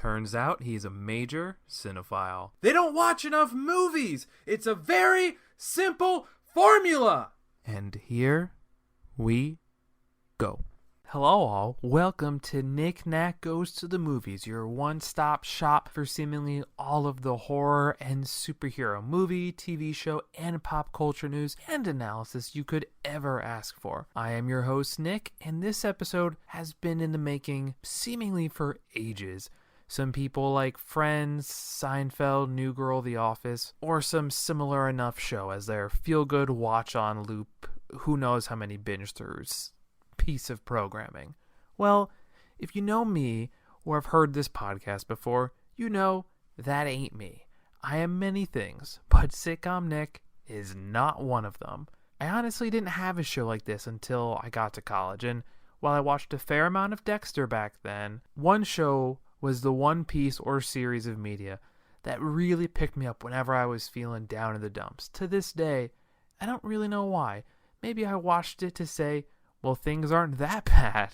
Turns out he's a major cinephile. They don't watch enough movies! It's a very simple formula! And here we go. Hello all, welcome to Nack Goes to the Movies, your one-stop shop for seemingly all of the horror and superhero movie, TV show, and pop culture news and analysis you could ever ask for. I am your host Nick, and this episode has been in the making seemingly for ages. Some people like Friends, Seinfeld, New Girl, The Office, or some similar enough show as their feel-good watch-on loop, who knows how many binge-throughs piece of programming. Well, if you know me or have heard this podcast before, you know that ain't me. I am many things, but Sitcom Nick is not one of them. I honestly didn't have a show like this until I got to college, and while I watched a fair amount of Dexter back then, one show was the one piece or series of media that really picked me up whenever I was feeling down in the dumps. To this day, I don't really know why. Maybe I watched it to say, well, things aren't that bad.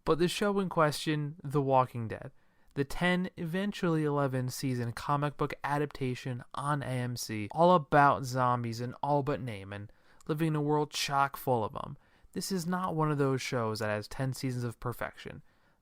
But the show in question, The Walking Dead, the 10, eventually 11 season comic book adaptation on AMC, all about zombies in all but name and living in a world chock full of them. This is not one of those shows that has 10 seasons of perfection.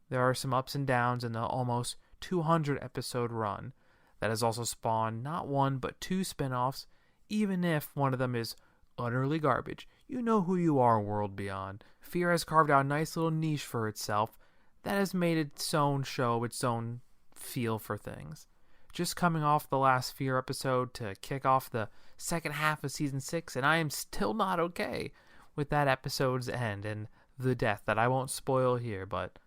There are some ups and downs in the almost 200 episode run that has also spawned not one but two spin-offs, even if one of them is utterly garbage. You know who you are, World Beyond. Fear has carved out a nice little niche for itself that has made its own show, its own feel for things. Just coming off the last Fear episode to kick off the second half of season 6, and I am still not okay with that episode's end and the death that I won't spoil here, but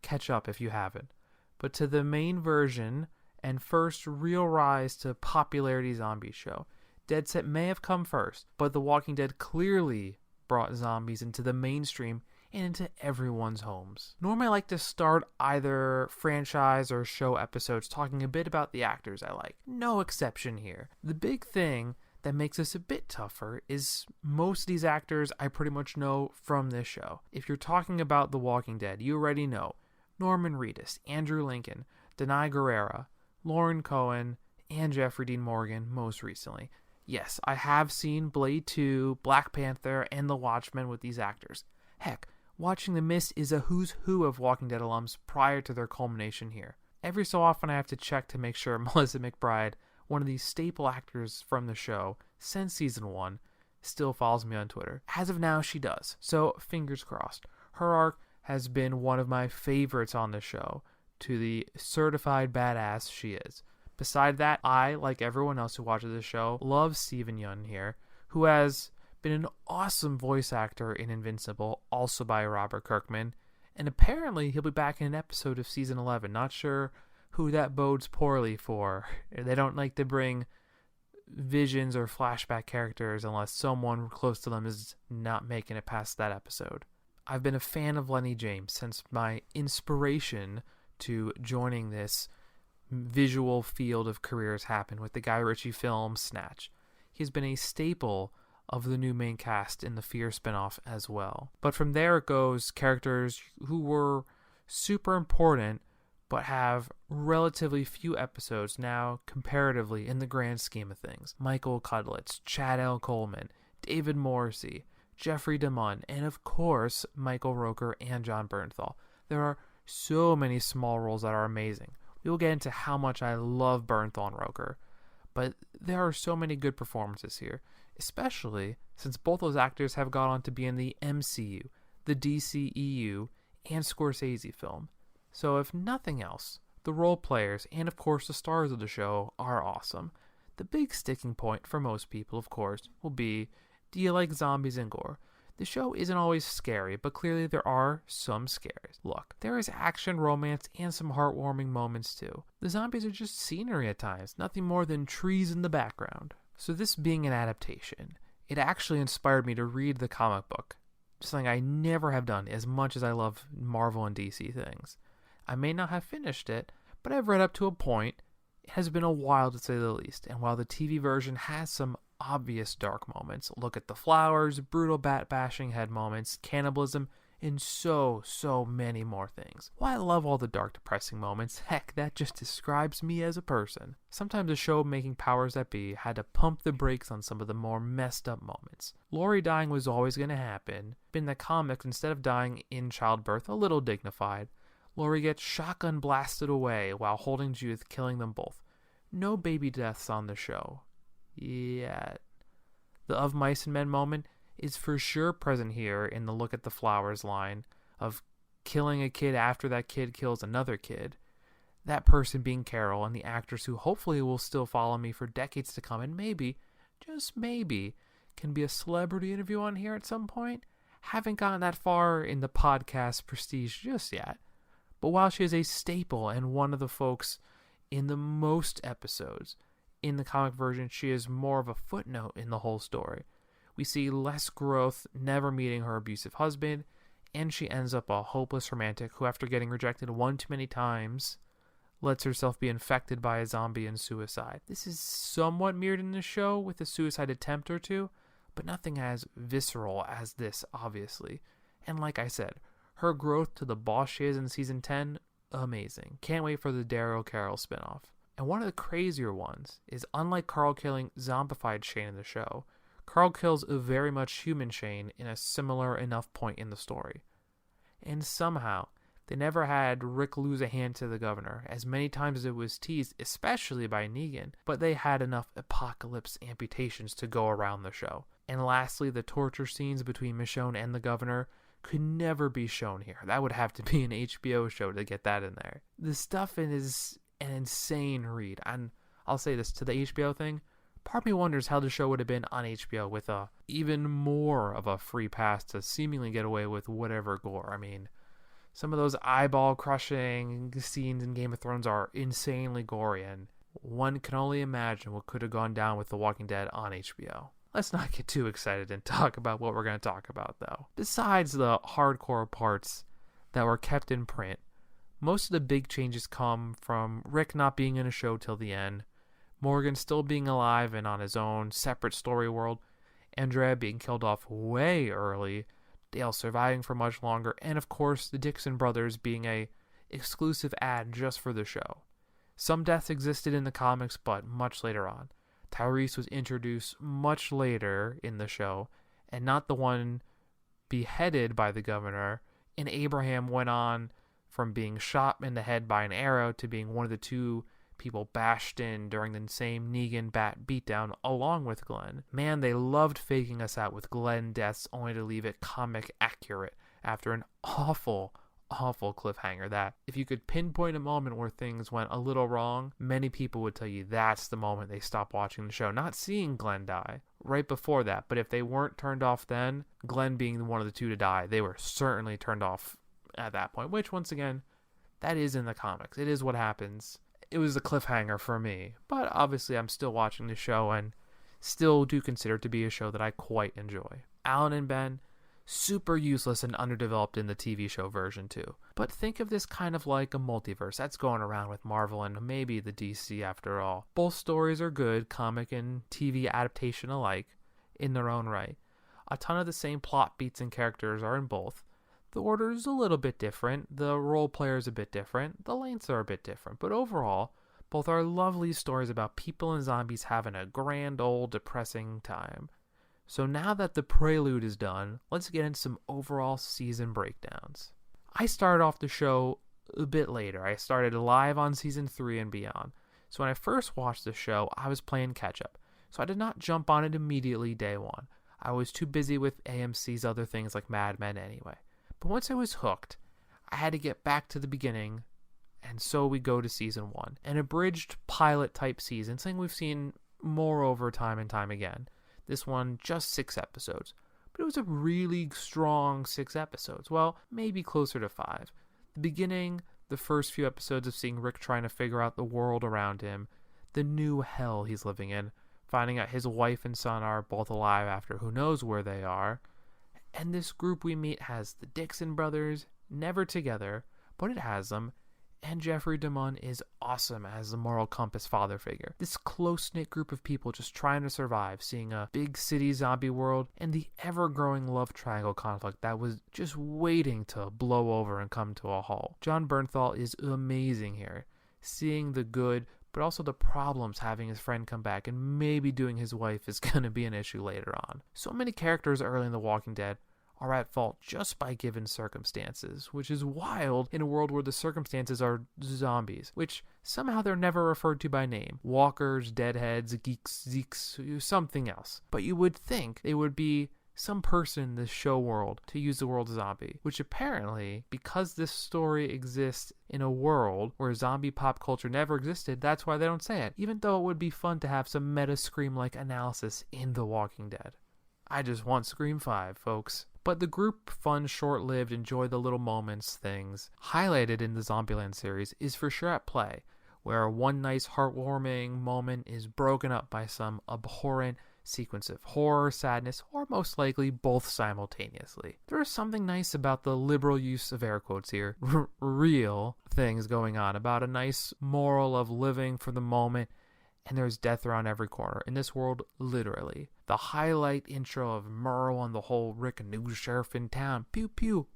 catch up if you haven't. But to the main version and first real rise to popularity zombie show. Dead Set may have come first, but The Walking Dead clearly brought zombies into the mainstream and into everyone's homes. Normally I like to start either franchise or show episodes talking a bit about the actors I like. No exception here. The big thing that makes this a bit tougher is most of these actors I pretty much know from this show. If you're talking about The Walking Dead, you already know Norman Reedus, Andrew Lincoln, Denai Guerrera, Lauren Cohen, and Jeffrey Dean Morgan most recently. Yes, I have seen Blade 2, Black Panther, and The Watchmen with these actors. Heck, watching The Mist is a who's who of Walking Dead alums prior to their culmination here. Every so often I have to check to make sure Melissa McBride, one of these staple actors from the show since season 1, still follows me on Twitter. As of now, she does, so fingers crossed. Her arc has been one of my favorites on the show, to the certified badass she is. Beside that, I, like everyone else who watches the show, love Steven Yeun here, who has been an awesome voice actor in Invincible, also by Robert Kirkman, and apparently he'll be back in an episode of season 11. Not sure who that bodes poorly for. They don't like to bring visions or flashback characters unless someone close to them is not making it past that episode. I've been a fan of Lenny James since my inspiration to joining this visual field of careers happened with the Guy Ritchie film Snatch. He's been a staple of the new main cast in the Fear spinoff as well. But from there it goes characters who were super important but have relatively few episodes now comparatively in the grand scheme of things. Michael Cudlitz, Chad L. Coleman, David Morrissey, Jeffrey DeMunn, and of course Michael Rooker and Jon Bernthal. There are so many small roles that are amazing. We will get into how much I love Bernthal and Rooker, but there are so many good performances here, especially since both those actors have gone on to be in the MCU, the DCEU, and Scorsese film. So if nothing else, the role players and of course the stars of the show are awesome. The big sticking point for most people, of course, will be, do you like zombies and gore? The show isn't always scary, but clearly there are some scares. Look, there is action, romance, and some heartwarming moments too. The zombies are just scenery at times, nothing more than trees in the background. So this being an adaptation, it actually inspired me to read the comic book, something I never have done as much as I love Marvel and DC things. I may not have finished it, but I've read up to a point. It has been a while to say the least, and while the TV version has some obvious dark moments, look at the flowers, brutal bat bashing head moments, cannibalism, and so many more things. While I love all the dark, depressing moments, heck, that just describes me as a person. Sometimes a show making powers that be had to pump the brakes on some of the more messed up moments. Lori dying was always going to happen, but in the comics, instead of dying in childbirth, a little dignified, Lori gets shotgun blasted away while holding Judith, killing them both. No baby deaths on the show. Yet. The Of Mice and Men moment is for sure present here in the Look at the Flowers line of killing a kid after that kid kills another kid. That person being Carol, and the actors who hopefully will still follow me for decades to come, and maybe, just maybe, can be a celebrity interview on here at some point. Haven't gotten that far in the podcast prestige just yet. But while she is a staple and one of the folks in the most episodes, in the comic version, she is more of a footnote in the whole story. We see less growth, never meeting her abusive husband, and she ends up a hopeless romantic who, after getting rejected one too many times, lets herself be infected by a zombie and suicide. This is somewhat mirrored in the show with a suicide attempt or two, but nothing as visceral as this, obviously. And like I said, her growth to the boss she is in season 10, amazing. Can't wait for the Daryl Carol spinoff. And one of the crazier ones is, unlike Carl killing zombified Shane in the show, Carl kills a very much human Shane in a similar enough point in the story. And somehow, they never had Rick lose a hand to the governor, as many times as it was teased, especially by Negan, but they had enough apocalypse amputations to go around the show. And lastly, the torture scenes between Michonne and the governor could never be shown here. That would have to be an HBO show to get that in there. The stuff is an insane read, and I'll say this, to the HBO thing, part of me wonders how the show would have been on HBO with a even more of a free pass to seemingly get away with whatever gore. I mean, some of those eyeball crushing scenes in Game of Thrones are insanely gory, and one can only imagine what could have gone down with The Walking Dead on HBO. Let's not get too excited and talk about what we're going to talk about, though. Besides the hardcore parts that were kept in print, most of the big changes come from Rick not being in a show till the end, Morgan still being alive and on his own separate story world, Andrea being killed off way early, Dale surviving for much longer, and of course the Dixon brothers being a exclusive ad just for the show. Some deaths existed in the comics, but much later on. Tyrese was introduced much later in the show, and not the one beheaded by the governor, and Abraham went on from being shot in the head by an arrow to being one of the two people bashed in during the same Negan bat beatdown along with Glenn. Man, they loved faking us out with Glenn deaths only to leave it comic accurate after an awful cliffhanger that, if you could pinpoint a moment where things went a little wrong, many people would tell you that's the moment they stopped watching the show, not seeing Glenn die right before that. But if they weren't turned off then, Glenn being one of the two to die, they were certainly turned off at that point, which once again, that is in the comics. It is what happens. It was a cliffhanger for me, but obviously I'm still watching the show and still do consider it to be a show that I quite enjoy. Alan and Ben, super useless and underdeveloped in the TV show version too. But think of this kind of like a multiverse that's going around with Marvel and maybe the DC after all. Both stories are good, comic and TV adaptation alike, in their own right. A ton of the same plot beats and characters are in both. The order is a little bit different, the role player is a bit different, the lengths are a bit different, but overall, both are lovely stories about people and zombies having a grand old depressing time. So now that the prelude is done, let's get into some overall season breakdowns. I started off the show a bit later. I started live on season 3 and beyond. So when I first watched the show, I was playing catch up. So I did not jump on it immediately day one. I was too busy with AMC's other things like Mad Men anyway. But once I was hooked, I had to get back to the beginning, and so we go to season 1. An abridged pilot type season, something we've seen more over time and time again. This one, just 6 episodes. But it was a really strong 6 episodes. Well, maybe closer to 5. The beginning, the first few episodes of seeing Rick trying to figure out the world around him, the new hell he's living in, finding out his wife and son are both alive after who knows where they are. And this group we meet has the Dixon brothers, never together, but it has them, and Jeffrey Dean Morgan is awesome as the moral compass father figure. This close-knit group of people just trying to survive, seeing a big city zombie world, and the ever-growing love triangle conflict that was just waiting to blow over and come to a halt. Jon Bernthal is amazing here, seeing the good, but also the problems having his friend come back and maybe doing his wife is going to be an issue later on. So many characters early in The Walking Dead are at fault just by given circumstances, which is wild in a world where the circumstances are zombies, which somehow they're never referred to by name. Walkers, deadheads, geeks, zeeks, something else. But you would think they would be some person in this show world to use the word zombie, which apparently, because this story exists in a world where zombie pop culture never existed, that's why they don't say it, even though it would be fun to have some meta-Scream-like analysis in The Walking Dead. I just want Scream 5, folks. But the group fun, short-lived, enjoy the little moments things highlighted in the Zombieland series is for sure at play, where one nice heartwarming moment is broken up by some abhorrent sequence of horror, sadness, or most likely both simultaneously. There is something nice about the liberal use of air quotes here, real things going on, about a nice moral of living for the moment, and there's death around every corner. In this world, literally. The highlight intro of Merle and the whole Rick, new sheriff in town, pew pew,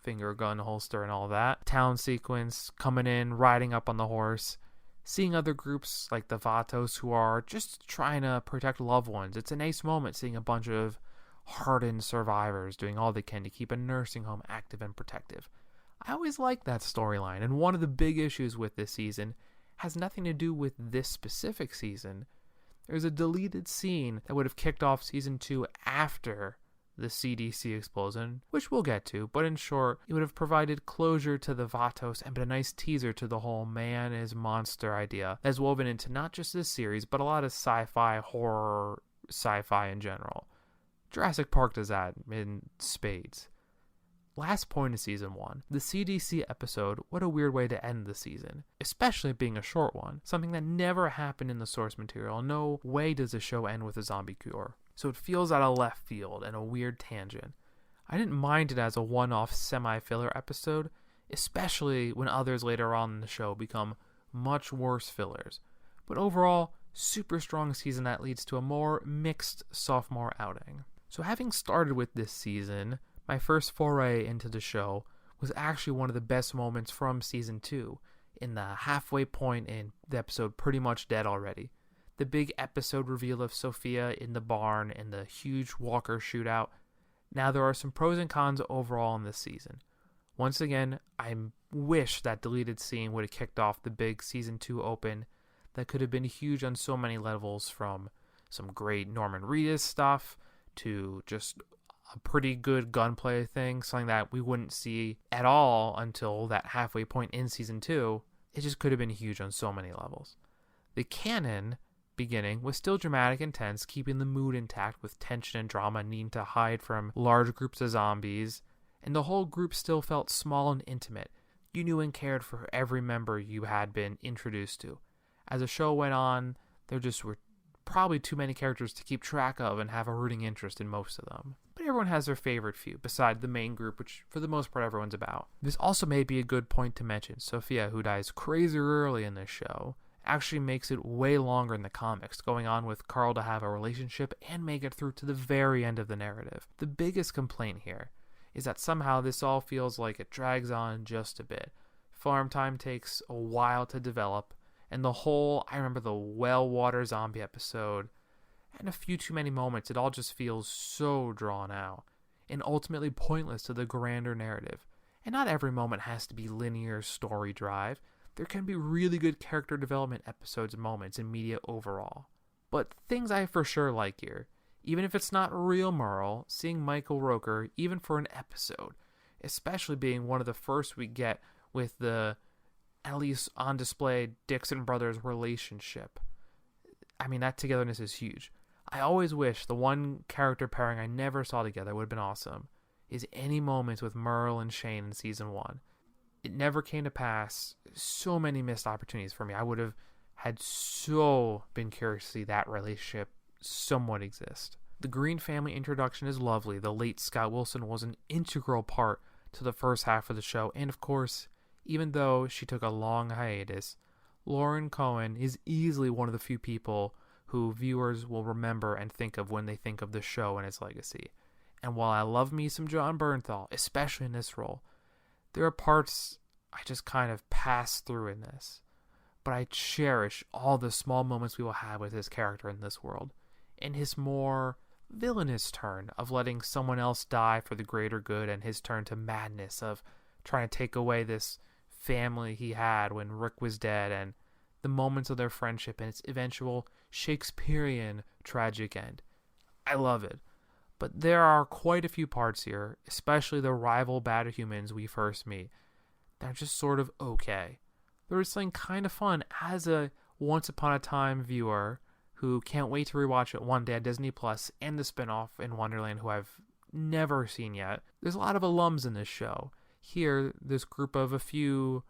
finger gun holster and all that. Town sequence, coming in, riding up on the horse. Seeing other groups like the Vatos who are just trying to protect loved ones. It's a nice moment seeing a bunch of hardened survivors doing all they can to keep a nursing home active and protective. I always like that storyline, and one of the big issues with this season has nothing to do with this specific season. There's a deleted scene that would have kicked off season 2 after the CDC explosion, which we'll get to, but in short, it would have provided closure to the Vatos and been a nice teaser to the whole man is monster idea that's woven into not just this series, but a lot of sci-fi, horror, sci-fi in general. Jurassic Park does that in spades. Last point of season 1, the CDC episode, what a weird way to end the season, especially being a short one, something that never happened in the source material. No way does the show end with a zombie cure, so it feels out of left field and a weird tangent. I didn't mind it as a one-off semi-filler episode, especially when others later on in the show become much worse fillers, but overall, super strong season that leads to a more mixed sophomore outing. So having started with this season, my first foray into the show was actually one of the best moments from season 2, in the halfway point in the episode Pretty Much Dead Already. The big episode reveal of Sophia in the barn and the huge Walker shootout. Now there are some pros and cons overall in this season. Once again, I wish that deleted scene would have kicked off the big season 2 open that could have been huge on so many levels, from some great Norman Reedus stuff to just a pretty good gunplay thing, something that we wouldn't see at all until that halfway point in season 2. It just could have been huge on so many levels. The canon beginning was still dramatic and tense, keeping the mood intact with tension and drama needing to hide from large groups of zombies, and the whole group still felt small and intimate. You knew and cared for every member you had been introduced to. As the show went on, there just were probably too many characters to keep track of and have a rooting interest in most of them. But everyone has their favorite few, beside the main group, which for the most part everyone's about. This also may be a good point to mention. Sophia, who dies crazy early in this show, actually makes it way longer in the comics, going on with Carl to have a relationship and make it through to the very end of the narrative. The biggest complaint here is that somehow this all feels like it drags on just a bit. Farm time takes a while to develop, and I remember the well water zombie episode, and a few too many moments, it all just feels so drawn out, and ultimately pointless to the grander narrative. And not every moment has to be linear story drive. There can be really good character development episodes and moments in media overall. But things I for sure like here, even if it's not real Merle, seeing Michael Rooker, even for an episode, especially being one of the first we get with the at least on display Dixon brothers relationship. I mean, that togetherness is huge. I always wish the one character pairing I never saw together would have been awesome is any moments with Merle and Shane in season 1. It never came to pass. So many missed opportunities for me. I would have had so been curious to see that relationship somewhat exist. The Green family introduction is lovely. The late Scott Wilson was an integral part to the first half of the show, and of course, Even though she took a long hiatus, Lauren Cohen is easily one of the few people who viewers will remember and think of when they think of the show and its legacy. And while I love me some Jon Bernthal, especially in this role, there are parts I just kind of pass through in this. But I cherish all the small moments we will have with his character in this world, and his more villainous turn of letting someone else die for the greater good, and his turn to madness of trying to take away this family he had when Rick was dead, and the moments of their friendship and its eventual Shakespearean tragic end. I love it. But there are quite a few parts here, especially the rival bad humans we first meet, that are just sort of okay. There is something kind of fun as a once upon a time viewer who can't wait to rewatch it one day at Disney Plus and the spinoff in Wonderland, who I've never seen yet. There's a lot of alums in this show. Here, this group of a few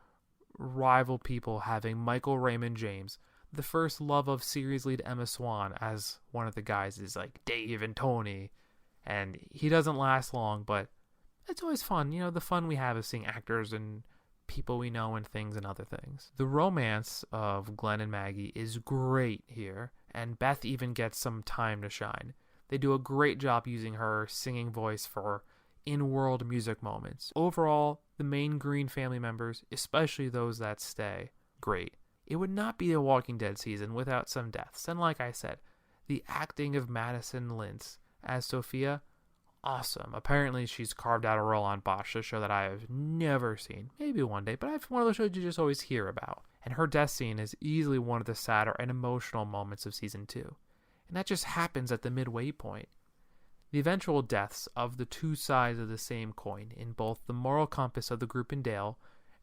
rival people having Michael Raymond James, the first love of series lead Emma Swan, as one of the guys is like Dave and Tony, and he doesn't last long, but it's always fun. You know, the fun we have is seeing actors and people we know and things and other things. The romance of Glenn and Maggie is great here, and Beth even gets some time to shine. They do a great job using her singing voice for in-world music moments. Overall, the main Green family members, especially those that stay, great. It would not be a Walking Dead season without some deaths, and like I said, the acting of Madison Lintz as Sophia, awesome. Apparently she's carved out a role on Bosch, a show that I have never seen. Maybe one day, but it's one of those shows you just always hear about. And her death scene is easily one of the sadder and emotional moments of season 2. And that just happens at the midway point. The eventual deaths of the two sides of the same coin in both the moral compass of the group in Dale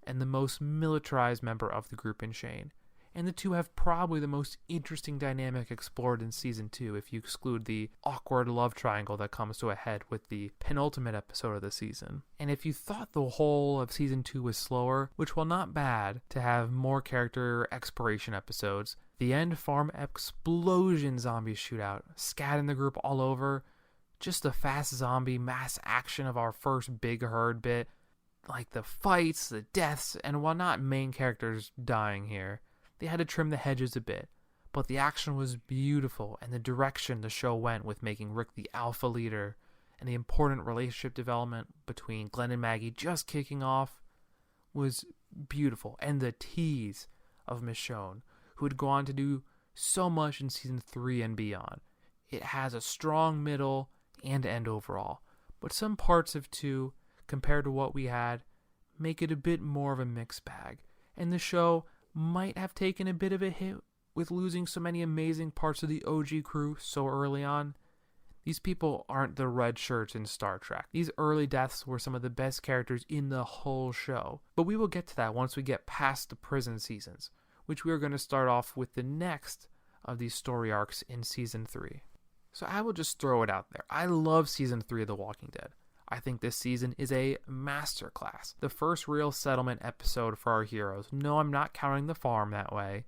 and the most militarized member of the group in Shane. And the two have probably the most interesting dynamic explored in season 2 if you exclude the awkward love triangle that comes to a head with the penultimate episode of the season. And if you thought the whole of season 2 was slower, which while not bad to have more character exploration episodes, the end farm explosion zombie shootout, scatting the group all over, just the fast zombie mass action of our first big herd bit, like the fights, the deaths, and while not main characters dying here, they had to trim the hedges a bit, but the action was beautiful, and the direction the show went with making Rick the alpha leader and the important relationship development between Glenn and Maggie just kicking off was beautiful. And the tease of Michonne, who would go on to do so much in season 3 and beyond. It has a strong middle and end overall, but some parts of 2, compared to what we had, make it a bit more of a mixed bag, and the show might have taken a bit of a hit with losing so many amazing parts of the OG crew so early on. These people aren't the red shirts in Star Trek. These early deaths were some of the best characters in the whole show, but we will get to that once we get past the prison seasons, which we are going to start off with the next of these story arcs in season 3. So I will just throw it out there. I love season 3 of The Walking Dead. I think this season is a masterclass. The first real settlement episode for our heroes. No, I'm not counting the farm that way.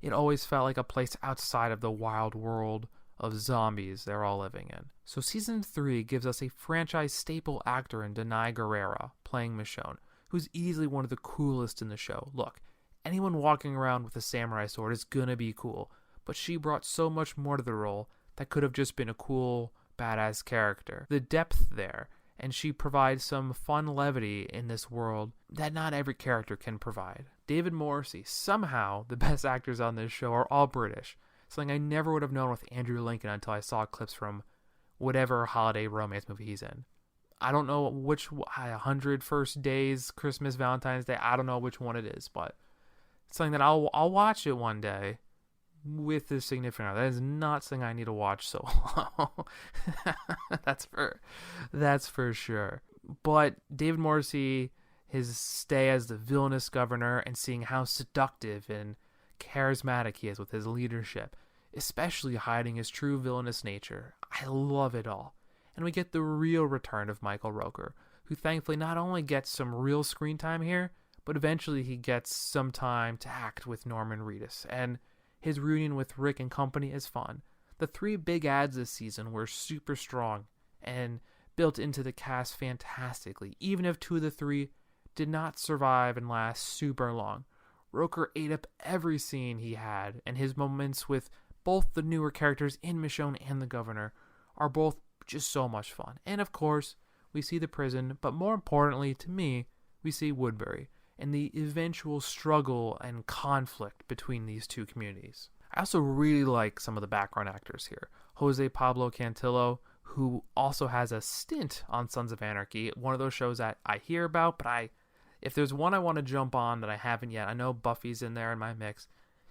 It always felt like a place outside of the wild world of zombies they're all living in. So season 3 gives us a franchise staple actor in Denai Guerrera playing Michonne, who's easily one of the coolest in the show. Look, anyone walking around with a samurai sword is gonna be cool, but she brought so much more to the role that could have just been a cool, badass character. The depth there, and she provides some fun levity in this world that not every character can provide. David Morrissey, somehow the best actors on this show are all British, something I never would have known with Andrew Lincoln until I saw clips from whatever holiday romance movie he's in. I don't know which 100 First Days, Christmas, Valentine's Day, I don't know which one it is, but it's something that I'll watch it one day with the significant other. That is not something I need to watch so long. That's for sure. But David Morrissey, his stay as the villainous governor and seeing how seductive and charismatic he is with his leadership, especially hiding his true villainous nature. I love it all. And we get the real return of Michael Rooker, who thankfully not only gets some real screen time here, but eventually he gets some time to act with Norman Reedus. And his reunion with Rick and company is fun. The 3 big ads this season were super strong and built into the cast fantastically, even if 2 of the 3 did not survive and last super long. Rooker ate up every scene he had, and his moments with both the newer characters in Michonne and the governor are both just so much fun. And of course, we see the prison, but more importantly to me, we see Woodbury and the eventual struggle and conflict between these two communities. I also really like some of the background actors here. Jose Pablo Cantillo, who also has a stint on Sons of Anarchy, one of those shows that I hear about, but if there's one I want to jump on that I haven't yet, I know Buffy's in there in my mix.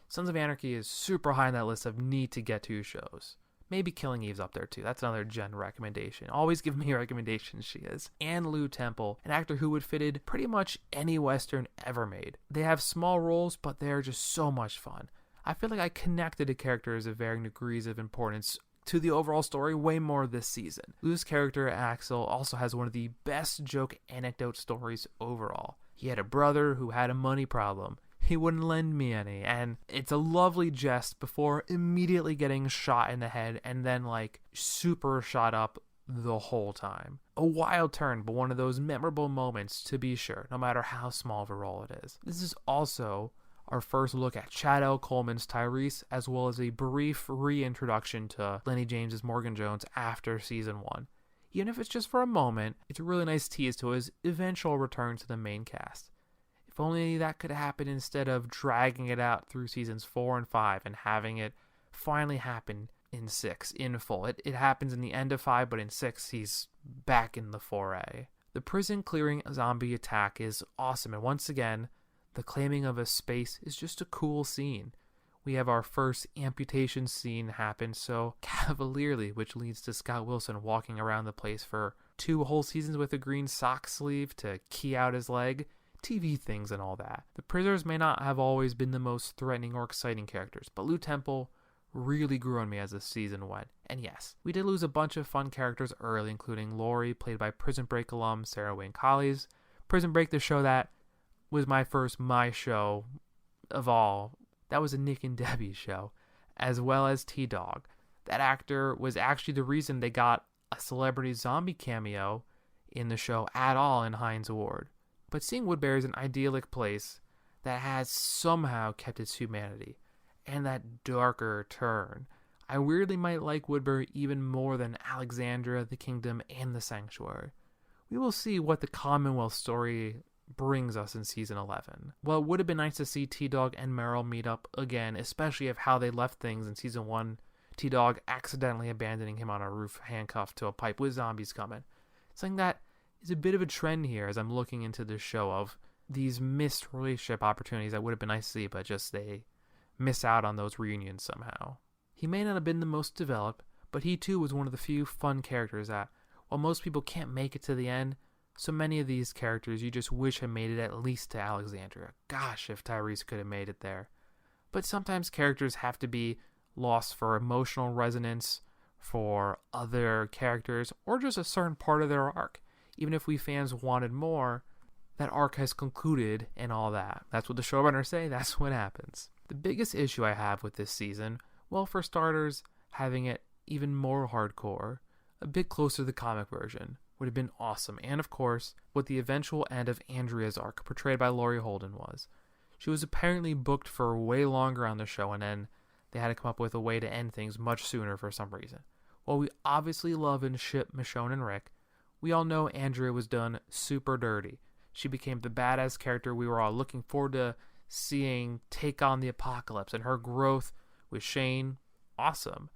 Sons of Anarchy is super high on that list of need to get to shows. Maybe Killing Eve's up there too. That's another Jen recommendation. Always give me recommendations, she is. And Lou Temple, an actor who would fit in pretty much any Western ever made. They have small roles, but they're just so much fun. I feel like I connected to characters of varying degrees of importance to the overall story way more this season. Lou's character, Axel, also has one of the best joke anecdote stories overall. He had a brother who had a money problem. He wouldn't lend me any, and it's a lovely jest before immediately getting shot in the head and then super shot up the whole time. A wild turn, but one of those memorable moments to be sure, no matter how small of a role it is. This is also our first look at Chad L. Coleman's Tyrese, as well as a brief reintroduction to Lenny James's Morgan Jones after season 1. Even if it's just for a moment, it's a really nice tease to his eventual return to the main cast. If only that could happen instead of dragging it out through seasons 4 and 5 and having it finally happen in 6 in full. It happens in the end of 5, but in 6 he's back in the foray. The prison clearing zombie attack is awesome, and once again, the claiming of a space is just a cool scene. We have our first amputation scene happen so cavalierly, which leads to Scott Wilson walking around the place for 2 whole seasons with a green sock sleeve to key out his leg. TV things and all that. The prisoners may not have always been the most threatening or exciting characters, but Lou Temple really grew on me as the season went. And yes, we did lose a bunch of fun characters early, including Lori, played by Prison Break alum Sarah Wayne Collies. Prison Break, the show that was my first show of all. That was a Nick and Debbie show, as well as T-Dog. That actor was actually the reason they got a celebrity zombie cameo in the show at all in Hines Award. But seeing Woodbury is an idyllic place that has somehow kept its humanity and that darker turn. I weirdly might like Woodbury even more than Alexandria, the Kingdom, and the Sanctuary. We will see what the Commonwealth story brings us in season 11. Well, it would have been nice to see T-Dog and Meryl meet up again, especially of how they left things in season 1, T-Dog accidentally abandoning him on a roof handcuffed to a pipe with zombies coming. Something that is a bit of a trend here as I'm looking into this show of these missed relationship opportunities that would have been nice to see, but just they miss out on those reunions somehow. He may not have been the most developed, but he too was one of the few fun characters that, while most people can't make it to the end, so many of these characters you just wish had made it at least to Alexandria. Gosh, if Tyrese could have made it there. But sometimes characters have to be lost for emotional resonance, for other characters, or just a certain part of their arc. Even if we fans wanted more, that arc has concluded and all that. That's what the showrunners say, that's what happens. The biggest issue I have with this season, well, for starters, having it even more hardcore, a bit closer to the comic version, would have been awesome. And of course, what the eventual end of Andrea's arc, portrayed by Laurie Holden, was. She was apparently booked for way longer on the show, and then they had to come up with a way to end things much sooner for some reason. While we obviously love and ship Michonne and Rick, we all know Andrea was done super dirty. She became the badass character we were all looking forward to seeing take on the apocalypse, and her growth with Shane, awesome.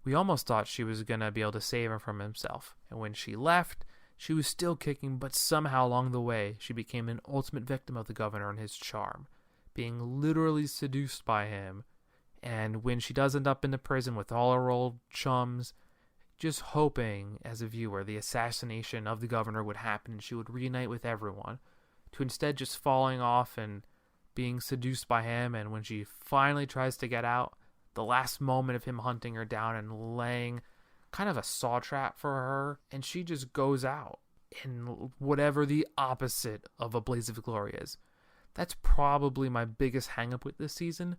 We almost thought she was going to be able to save him from himself, and when she left, she was still kicking, but somehow along the way, she became an ultimate victim of the governor and his charm, being literally seduced by him. And when she does end up in the prison with all her old chums, just hoping, as a viewer, the assassination of the governor would happen and she would reunite with everyone, to instead just falling off and being seduced by him. And when she finally tries to get out, the last moment of him hunting her down and laying kind of a saw trap for her, and she just goes out in whatever the opposite of a blaze of glory is. That's probably my biggest hang-up with this season.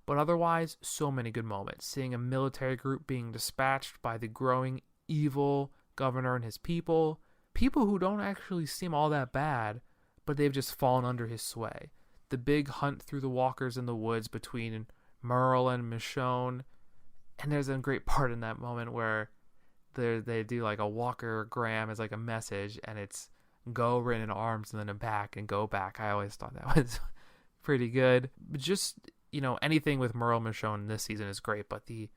But otherwise, so many good moments. Seeing a military group being dispatched by the growing evil governor and his people. People who don't actually seem all that bad, but they've just fallen under his sway. The big hunt through the walkers in the woods between Merle and Michonne, and there's a great part in that moment where they do like a walker-gram as like a message, and it's go written in arms and then a back and go back. I always thought that was pretty good. But just, anything with Merle and Michonne this season is great, but the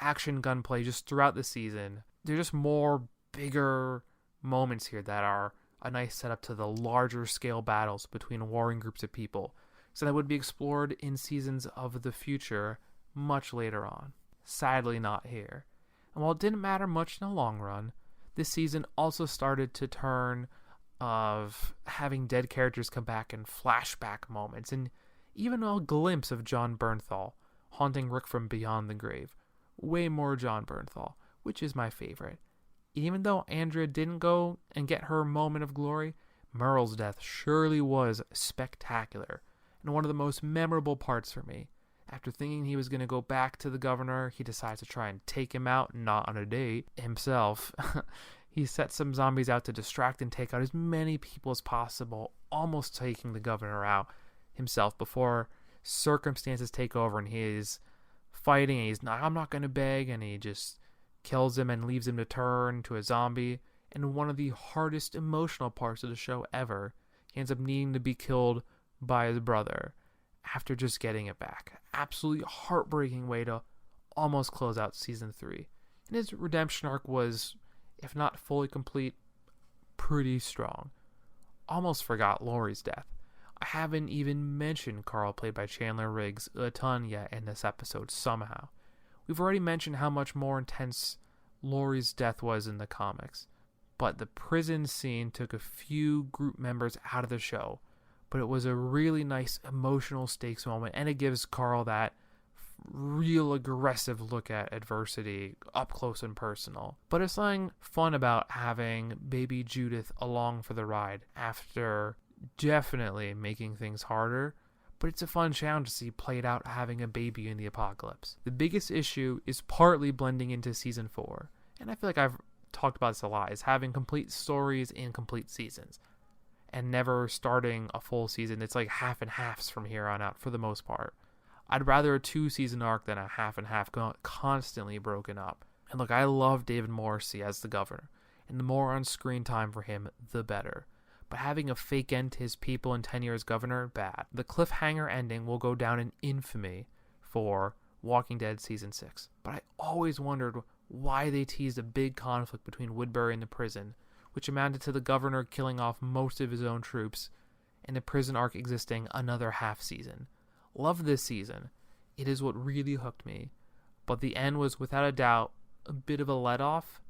action gunplay just throughout the season, there's just more bigger moments here that are a nice setup to the larger scale battles between warring groups of people. So that would be explored in seasons of the future much later on. Sadly not here. And while it didn't matter much in the long run, this season also started to turn of having dead characters come back in flashback moments, and even a glimpse of Jon Bernthal haunting Rick from beyond the grave. Way more Jon Bernthal, which is my favorite. Even though Andrea didn't go and get her moment of glory, Merle's death surely was spectacular, and one of the most memorable parts for me. After thinking he was going to go back to the governor, he decides to try and take him out, not on a date, himself. He sets some zombies out to distract and take out as many people as possible, almost taking the governor out himself before circumstances take over and he's fighting and he's not, I'm not going to beg, and he just kills him and leaves him to turn to a zombie. And one of the hardest emotional parts of the show ever, he ends up needing to be killed by his brother after just getting it back. Absolutely heartbreaking way to almost close out season 3. And his redemption arc was, if not fully complete, pretty strong. Almost forgot Laurie's death. I haven't even mentioned Carl, played by Chandler Riggs, a ton yet in this episode somehow. We've already mentioned how much more intense Laurie's death was in the comics, but the prison scene took a few group members out of the show, but it was a really nice emotional stakes moment, and it gives Carl that real aggressive look at adversity up close and personal. But it's something fun about having baby Judith along for the ride after definitely making things harder, but it's a fun challenge to see played out having a baby in the apocalypse. The biggest issue is partly blending into season 4, and I feel like I've talked about this a lot, is having complete stories in complete seasons and never starting a full season. It's like half and halves from here on out for the most part. I'd rather a 2-season arc than a half and half constantly broken up. And look, I love David Morrissey as the governor, and the more on-screen time for him, the better. But having a fake end to his people and tenure as governor, bad. The cliffhanger ending will go down in infamy for Walking Dead Season 6. But I always wondered why they teased a big conflict between Woodbury and the prison, which amounted to the governor killing off most of his own troops, and the prison arc existing another half season. Love this season. It is what really hooked me. But the end was without a doubt a bit of a let-off.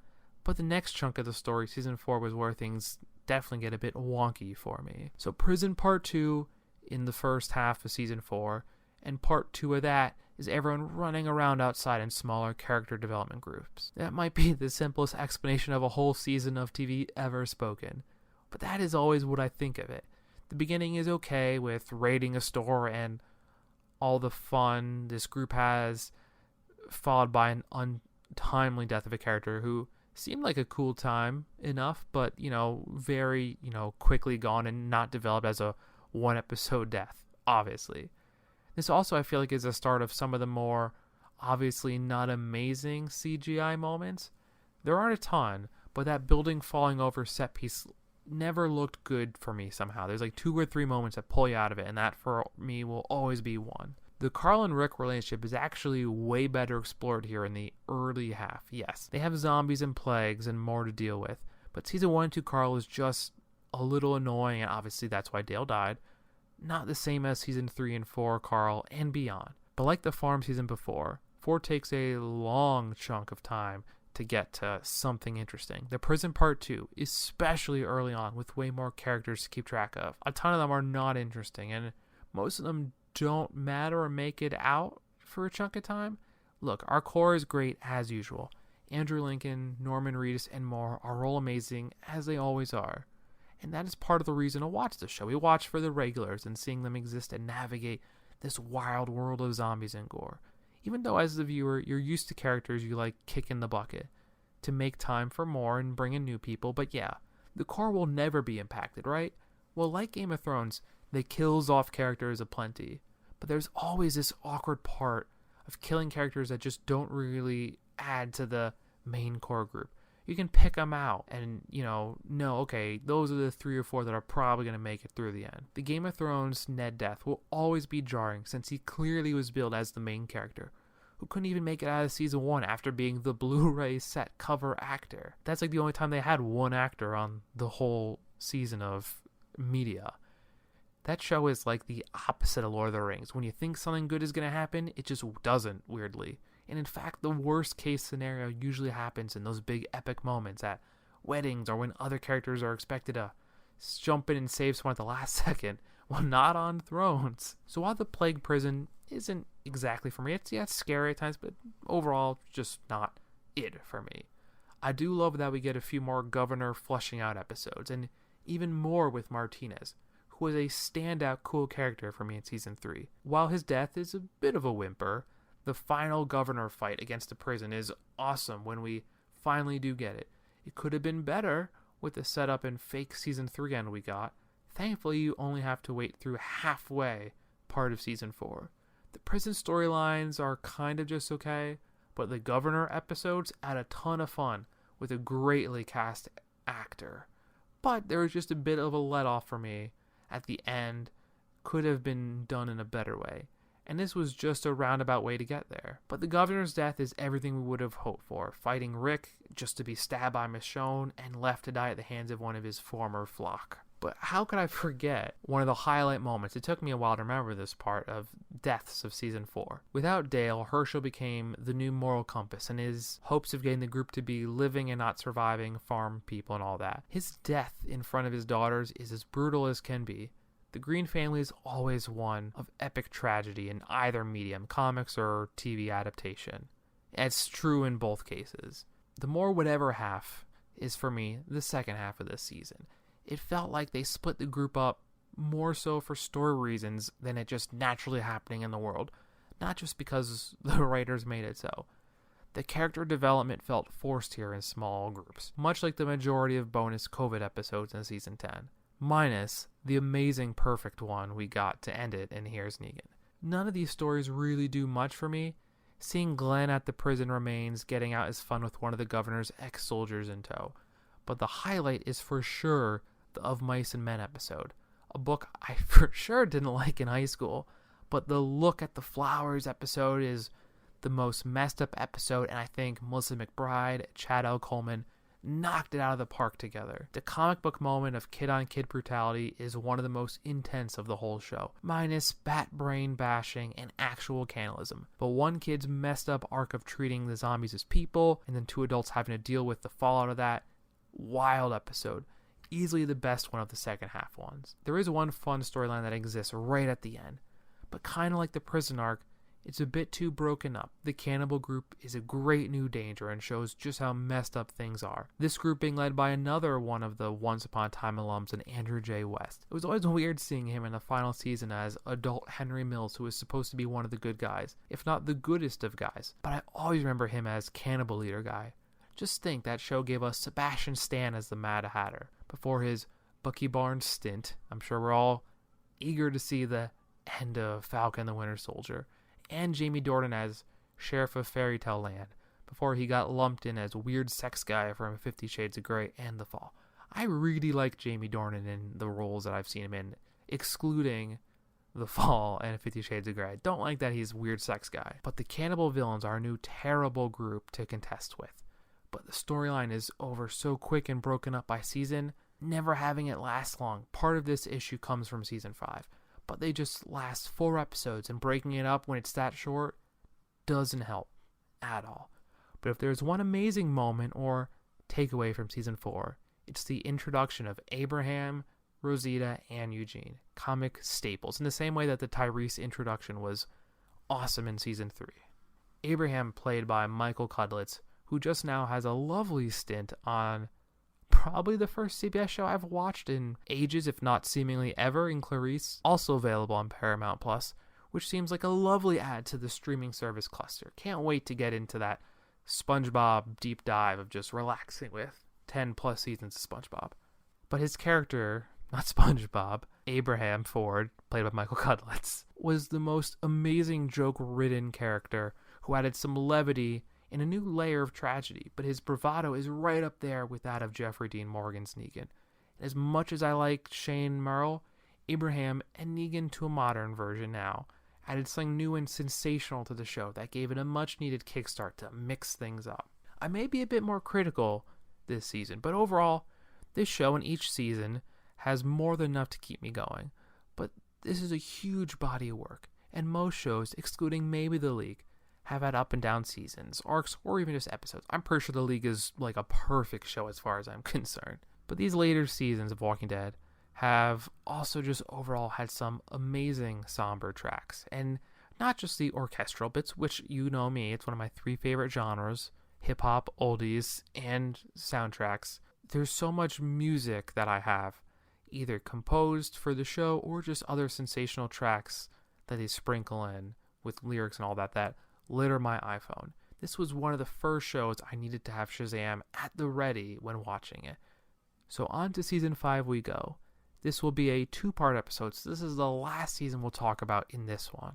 But the next chunk of the story, Season 4, was where things definitely get a bit wonky for me. So Prison Part 2 in the first half of Season 4, and Part 2 of that is everyone running around outside in smaller character development groups. That might be the simplest explanation of a whole season of TV ever spoken, but that is always what I think of it. The beginning is okay with raiding a store and all the fun this group has, followed by an untimely death of a character who seemed like a cool time enough, but, very, quickly gone and not developed as a one-episode death, obviously. This also, I feel like, is the start of some of the more obviously not amazing CGI moments. There aren't a ton, but that building falling over set piece never looked good for me somehow. There's like 2 or 3 moments that pull you out of it, and that for me will always be one. The Carl and Rick relationship is actually way better explored here in the early half. Yes, they have zombies and plagues and more to deal with, but Season 1 and 2 Carl is just a little annoying, and obviously that's why Dale died. Not the same as Season 3 and 4 Carl and beyond. But like the farm season before, 4 takes a long chunk of time to get to something interesting. The Prison Part 2, especially early on, with way more characters to keep track of. A ton of them are not interesting, and most of them don't matter or make it out for a chunk of time. Look, our core is great as usual. Andrew Lincoln, Norman Reedus, and more are all amazing, as they always are. And that is part of the reason to watch the show. We watch for the regulars and seeing them exist and navigate this wild world of zombies and gore. Even though as the viewer, you're used to characters you like kick in the bucket to make time for more and bring in new people. But yeah, the core will never be impacted, right? Well, like Game of Thrones, they kills off characters aplenty, but there's always this awkward part of killing characters that just don't really add to the main core group. You can pick them out and, okay, those are the 3 or 4 that are probably going to make it through the end. The Game of Thrones Ned death will always be jarring since he clearly was billed as the main character, who couldn't even make it out of season 1 after being the Blu-ray set cover actor. That's like the only time they had one actor on the whole season of media. That show is like the opposite of Lord of the Rings. When you think something good is going to happen, it just doesn't, weirdly. And in fact, the worst case scenario usually happens in those big epic moments at weddings or when other characters are expected to jump in and save someone at the last second. Well, not on Thrones. So while the Plague Prison isn't exactly for me, it's scary at times, but overall, just not it for me. I do love that we get a few more Governor fleshing out episodes, and even more with Martinez, who was a standout cool character for me in season 3. While his death is a bit of a whimper, the final Governor fight against the prison is awesome when we finally do get it. It could have been better with the setup and fake season 3 end we got. Thankfully, you only have to wait through halfway part of season 4. The prison storylines are kind of just okay, but the Governor episodes add a ton of fun with a greatly cast actor. But there was just a bit of a let-off for me at the end. Could have been done in a better way. And this was just a roundabout way to get there. But the Governor's death is everything we would have hoped for. Fighting Rick just to be stabbed by Michonne and left to die at the hands of one of his former flock. But how could I forget one of the highlight moments? It took me a while to remember this part of deaths of season 4. Without Dale, Herschel became the new moral compass, and his hopes of getting the group to be living and not surviving farm people and all that. His death in front of his daughters is as brutal as can be. The Green family is always one of epic tragedy in either medium, comics or TV adaptation. It's true in both cases. The more whatever half is, for me, the second half of this season. It felt like they split the group up more so for story reasons than it just naturally happening in the world, not just because the writers made it so. The character development felt forced here in small groups, much like the majority of bonus COVID episodes in season 10. Minus the amazing perfect one we got to end it in Here's Negan. None of these stories really do much for me. Seeing Glenn at the prison remains getting out is fun with one of the Governor's ex-soldiers in tow. But the highlight is for sure the Of Mice and Men episode. A book I for sure didn't like in high school. But the Look at the Flowers episode is the most messed up episode, and I think Melissa McBride, Chad L. Coleman knocked it out of the park together. The comic book moment of kid-on-kid brutality is one of the most intense of the whole show, minus bat brain bashing and actual cannibalism. But one kid's messed up arc of treating the zombies as people, and then 2 adults having to deal with the fallout of that. Wild episode. Easily the best one of the second half ones. There is one fun storyline that exists right at the end, but kind of like the prison arc, it's a bit too broken up. The cannibal group is a great new danger and shows just how messed up things are. This group being led by another one of the Once Upon a Time alums in Andrew J. West. It was always weird seeing him in the final season as adult Henry Mills, who was supposed to be one of the good guys, if not the goodest of guys. But I always remember him as cannibal leader guy. Just think that show gave us Sebastian Stan as the Mad Hatter before his Bucky Barnes stint. I'm sure we're all eager to see the end of Falcon the Winter Soldier. And Jamie Dornan as Sheriff of Fairy Tale Land before he got lumped in as weird sex guy from 50 Shades of Grey and The Fall. I really like Jamie Dornan in the roles that I've seen him in, excluding The Fall and 50 Shades of Grey. I don't like that he's weird sex guy. But the cannibal villains are a new terrible group to contest with. But the storyline is over so quick and broken up by season, never having it last long. Part of this issue comes from season 5. But they just last 4 episodes, and breaking it up when it's that short doesn't help at all. But if there's one amazing moment or takeaway from season 4, it's the introduction of Abraham, Rosita, and Eugene, comic staples, in the same way that the Tyrese introduction was awesome in season 3. Abraham, played by Michael Cudlitz, who just now has a lovely stint on probably the first CBS show I've watched in ages, if not seemingly ever, in Clarice, also available on Paramount Plus, which seems like a lovely add to the streaming service cluster. Can't wait to get into that SpongeBob deep dive of just relaxing with 10 plus seasons of SpongeBob. But his character, not SpongeBob, Abraham Ford, played by Michael Cudlitz, was the most amazing joke-ridden character who added some levity and a new layer of tragedy, but his bravado is right up there with that of Jeffrey Dean Morgan's Negan. As much as I like Shane Merle, Abraham and Negan to a modern version now added something new and sensational to the show that gave it a much-needed kickstart to mix things up. I may be a bit more critical this season, but overall, this show in each season has more than enough to keep me going. But this is a huge body of work, and most shows, excluding maybe The League, have had up and down seasons, arcs, or even just episodes. I'm pretty sure The League is like a perfect show as far as I'm concerned. But these later seasons of Walking Dead have also just overall had some amazing somber tracks. And not just the orchestral bits, which you know me, it's one of my 3 favorite genres, hip-hop, oldies, and soundtracks. There's so much music that I have, either composed for the show or just other sensational tracks that they sprinkle in with lyrics and all that litter my iPhone. This was one of the first shows I needed to have Shazam at the ready when watching it. So on to season 5 we go. This will be a 2-part episode, so this is the last season we'll talk about in this one.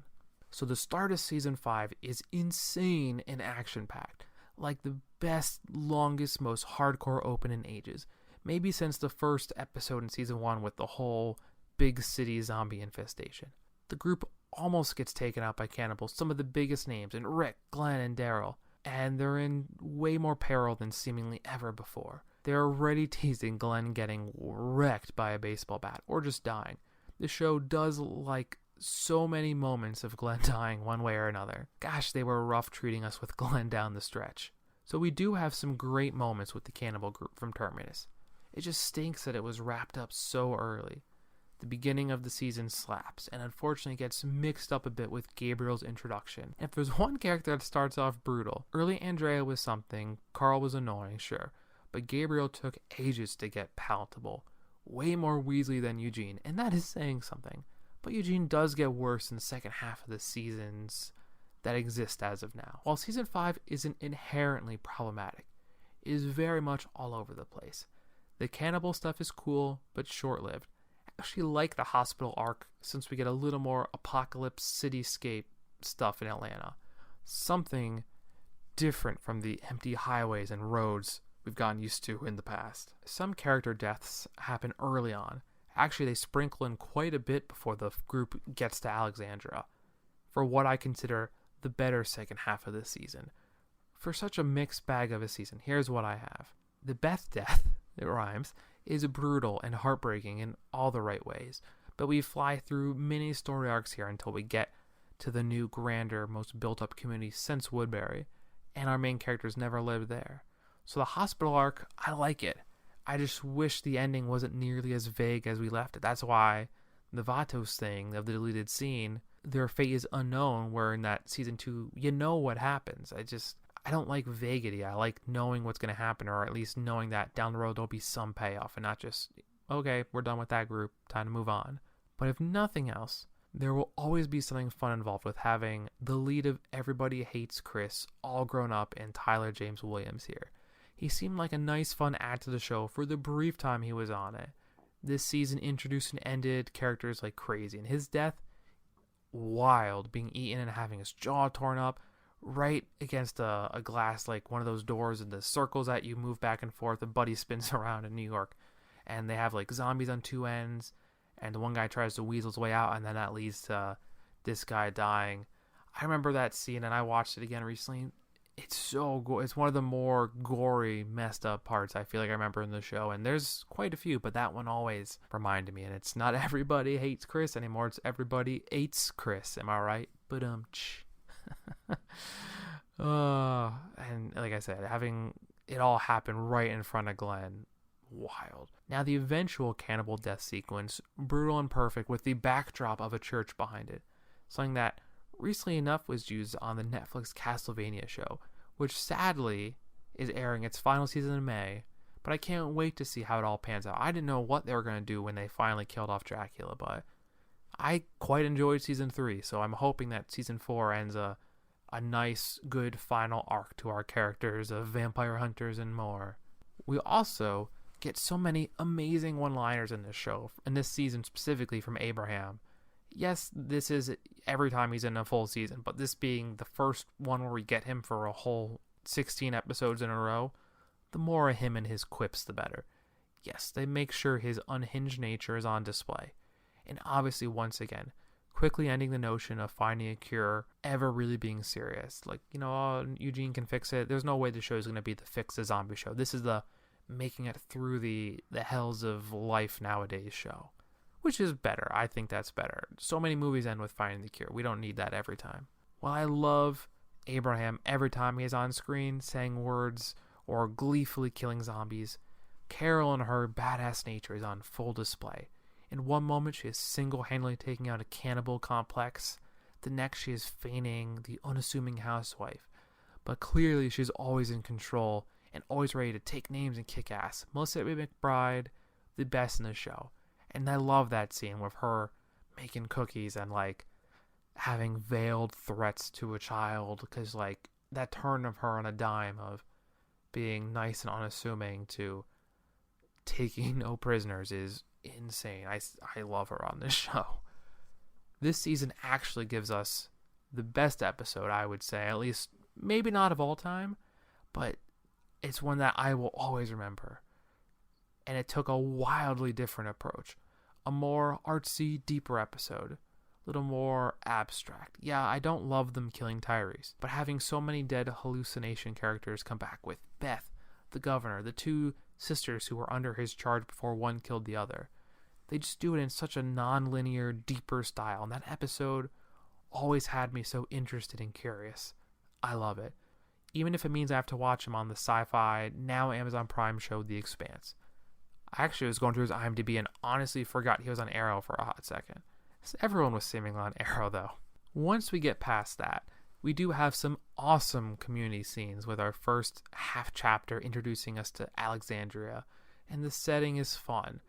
So the start of season 5 is insane and action-packed, like the best, longest, most hardcore open in ages. Maybe since the first episode in season 1 with the whole big city zombie infestation. The group almost gets taken out by cannibals, some of the biggest names, and Rick, Glenn, and Daryl, and they're in way more peril than seemingly ever before. They're already teasing Glenn getting wrecked by a baseball bat, or just dying. The show does like so many moments of Glenn dying one way or another. Gosh, they were rough treating us with Glenn down the stretch. So we do have some great moments with the cannibal group from Terminus. It just stinks that it was wrapped up so early. The beginning of the season slaps, and unfortunately gets mixed up a bit with Gabriel's introduction. And if there's one character that starts off brutal, early Andrea was something, Carl was annoying, sure, but Gabriel took ages to get palatable. Way more Weasley than Eugene, and that is saying something. But Eugene does get worse in the second half of the seasons that exist as of now. While season 5 isn't inherently problematic, it is very much all over the place. The cannibal stuff is cool, but short-lived. I actually like the hospital arc since we get a little more apocalypse cityscape stuff in Atlanta. Something different from the empty highways and roads we've gotten used to in the past. Some character deaths happen early on. Actually, they sprinkle in quite a bit before the group gets to Alexandria, for what I consider the better second half of the season. For such a mixed bag of a season, here's what I have. The Beth death, it rhymes, is brutal and heartbreaking in all the right ways, but we fly through many story arcs here until we get to the new, grander, most built-up community since Woodbury, and our main characters never lived there. So the hospital arc, I like it. I just wish the ending wasn't nearly as vague as we left it. That's why the Vatos thing of the deleted scene, their fate is unknown, where in that season 2, you know what happens. I don't like vaguity. I like knowing what's going to happen, or at least knowing that down the road there'll be some payoff and not just, okay, we're done with that group, time to move on. But if nothing else, there will always be something fun involved with having the lead of Everybody Hates Chris all grown up and Tyler James Williams here. He seemed like a nice fun add to the show for the brief time he was on it. This season introduced and ended characters like crazy, and his death, wild, being eaten and having his jaw torn up right against a glass, like one of those doors, and the circles that you move back and forth, and Buddy spins around in New York, and they have like zombies on two ends, and the one guy tries to weasel his way out, and then that leads to this guy dying. I remember that scene, and I watched it again recently. It's so it's one of the more gory, messed up parts I feel like I remember in the show, and there's quite a few, but that one always reminded me. And it's not Everybody Hates Chris anymore, it's Everybody Hates Chris, am I right? But and like I said, having it all happen right in front of Glenn, wild. Now the eventual cannibal death sequence, brutal and perfect, with the backdrop of a church behind it, something that recently enough was used on the Netflix Castlevania show, which sadly is airing its final season in May, but I can't wait to see how it all pans out. I didn't know what they were going to do when they finally killed off Dracula, but I quite enjoyed season 3, so I'm hoping that season 4 ends a nice, good final arc to our characters of vampire hunters and more. We also get so many amazing one-liners in this show, in this season specifically from Abraham. Yes, this is every time he's in a full season, but this being the first one where we get him for a whole 16 episodes in a row, the more of him and his quips, the better. Yes, they make sure his unhinged nature is on display. And obviously, once again, quickly ending the notion of finding a cure ever really being serious. Like, oh, Eugene can fix it. There's no way the show is going to be the fix the zombie show. This is the making it through the hells of life nowadays show, which is better. I think that's better. So many movies end with finding the cure. We don't need that every time. While I love Abraham every time he is on screen saying words or gleefully killing zombies, Carol and her badass nature is on full display. In one moment, she is single-handedly taking out a cannibal complex. The next, she is feigning the unassuming housewife. But clearly, she's always in control and always ready to take names and kick ass. Melissa McBride, the best in the show. And I love that scene with her making cookies and, having veiled threats to a child. Because, that turn of her on a dime of being nice and unassuming to taking no prisoners is insane. I love her on this show. This season actually gives us the best episode, I would say, at least maybe not of all time, but it's one that I will always remember. And it took a wildly different approach. A more artsy, deeper episode. A little more abstract. Yeah, I don't love them killing Tyrese, but having so many dead hallucination characters come back with Beth, the governor, the two sisters who were under his charge before one killed the other. They just do it in such a non-linear, deeper style, and that episode always had me so interested and curious. I love it. Even if it means I have to watch him on the Sci-Fi, now Amazon Prime show The Expanse. I actually was going through his IMDb and honestly forgot he was on Arrow for a hot second. Everyone was seemingly on Arrow, though. Once we get past that, we do have some awesome community scenes with our first half chapter introducing us to Alexandria, and the setting is fun.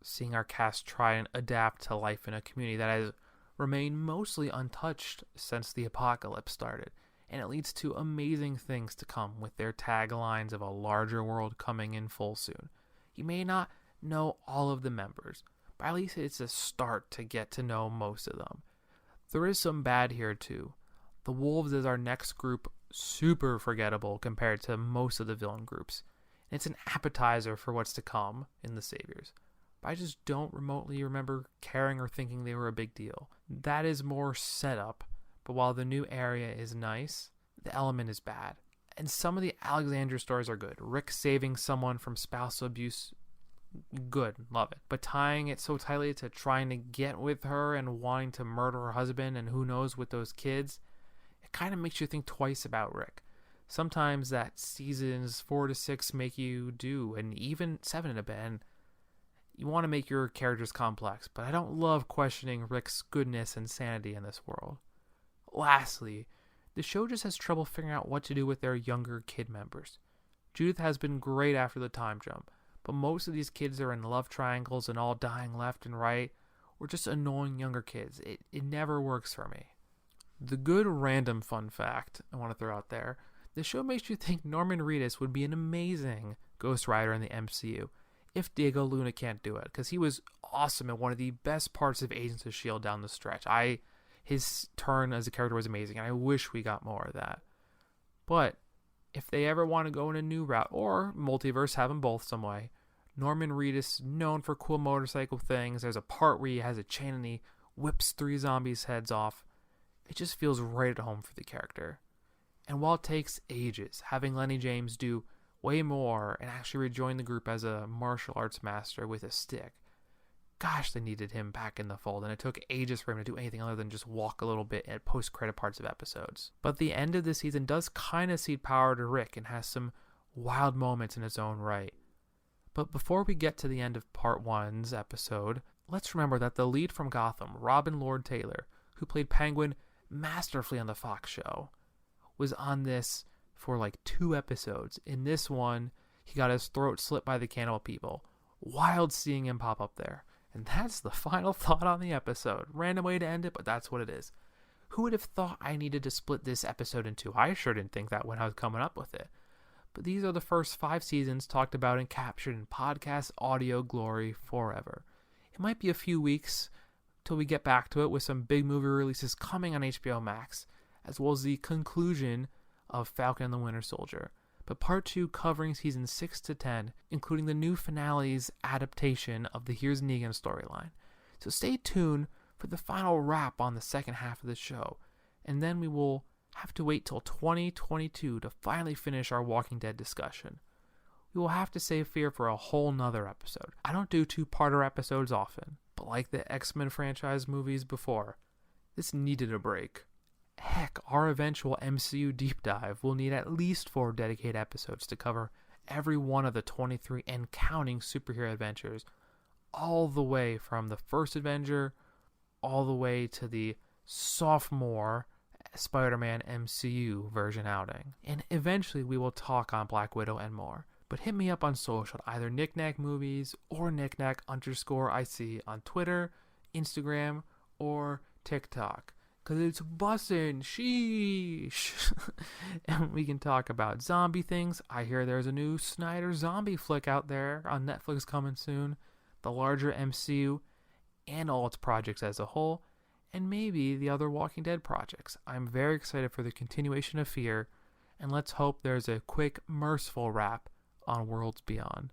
Seeing our cast try and adapt to life in a community that has remained mostly untouched since the apocalypse started, and it leads to amazing things to come with their taglines of a larger world coming in full soon. You may not know all of the members, but at least it's a start to get to know most of them. There is some bad here too. The Wolves is our next group, super forgettable compared to most of the villain groups. And it's an appetizer for what's to come in the Saviors. But I just don't remotely remember caring or thinking they were a big deal. That is more setup, but while the new area is nice, the element is bad. And some of the Alexandria stories are good. Rick saving someone from spousal abuse, good, love it. But tying it so tightly to trying to get with her and wanting to murder her husband and who knows with those kids, it kind of makes you think twice about Rick. Sometimes that seasons 4 to 6 make you do, and even 7 a bit. And you want to make your characters complex, but I don't love questioning Rick's goodness and sanity in this world. Lastly, the show just has trouble figuring out what to do with their younger kid members. Judith has been great after the time jump, but most of these kids are in love triangles and all dying left and right, or just annoying younger kids. It never works for me. The good random fun fact I want to throw out there, the show makes you think Norman Reedus would be an amazing Ghost Rider in the MCU, if Diego Luna can't do it, because he was awesome at one of the best parts of Agents of S.H.I.E.L.D. down the stretch. His turn as a character was amazing, and I wish we got more of that. But if they ever want to go in a new route, or multiverse, have them both some way, Norman Reedus, known for cool motorcycle things, there's a part where he has a chain and he whips 3 zombies' heads off. It just feels right at home for the character. And while it takes ages, having Lenny James do way more and actually rejoin the group as a martial arts master with a stick, gosh, they needed him back in the fold, and it took ages for him to do anything other than just walk a little bit at post-credit parts of episodes. But the end of the season does kind of cede power to Rick and has some wild moments in its own right. But before we get to the end of Part 1's episode, let's remember that the lead from Gotham, Robin Lord Taylor, who played Penguin masterfully on the Fox show, was on this for 2 episodes. In this one, he got his throat slit by the cannibal people. Wild seeing him pop up there. And that's the final thought on the episode. Random way to end it, but that's what it is. Who would have thought I needed to split this episode in 2? I sure didn't think that when I was coming up with it. but these are the first 5 seasons talked about and captured in podcast audio glory forever. It might be a few weeks till we get back to it with some big movie releases coming on HBO Max, as well as the conclusion of Falcon and the Winter Soldier. But part 2 covering seasons 6 to 10, including the new finale's adaptation of the Here's Negan storyline. So stay tuned for the final wrap on the second half of the show, and then we will have to wait till 2022 to finally finish our Walking Dead discussion. We will have to save Fear for a whole nother episode. I don't do 2-parter episodes often, but like the X-Men franchise movies before, this needed a break. Heck, our eventual MCU deep dive will need at least 4 dedicated episodes to cover every one of the 23 and counting superhero adventures, all the way from the first Avenger all the way to the sophomore Spider-Man MCU version outing. And eventually we will talk on Black Widow and more. But hit me up on social, either Knickknack Movies or Knickknack_IC on Twitter, Instagram, or TikTok. Because it's bussin', sheesh. And we can talk about zombie things. I hear there's a new Snyder zombie flick out there on Netflix coming soon. The larger MCU and all its projects as a whole. And maybe the other Walking Dead projects. I'm very excited for the continuation of Fear. And let's hope there's a quick, merciful wrap on Worlds Beyond.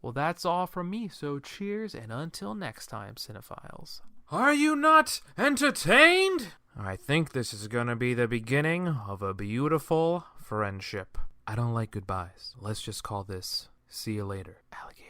Well, that's all from me. So cheers, and until next time, cinephiles. Are you not entertained? I think this is gonna be the beginning of a beautiful friendship. I don't like goodbyes. Let's just call this see you later, alligator.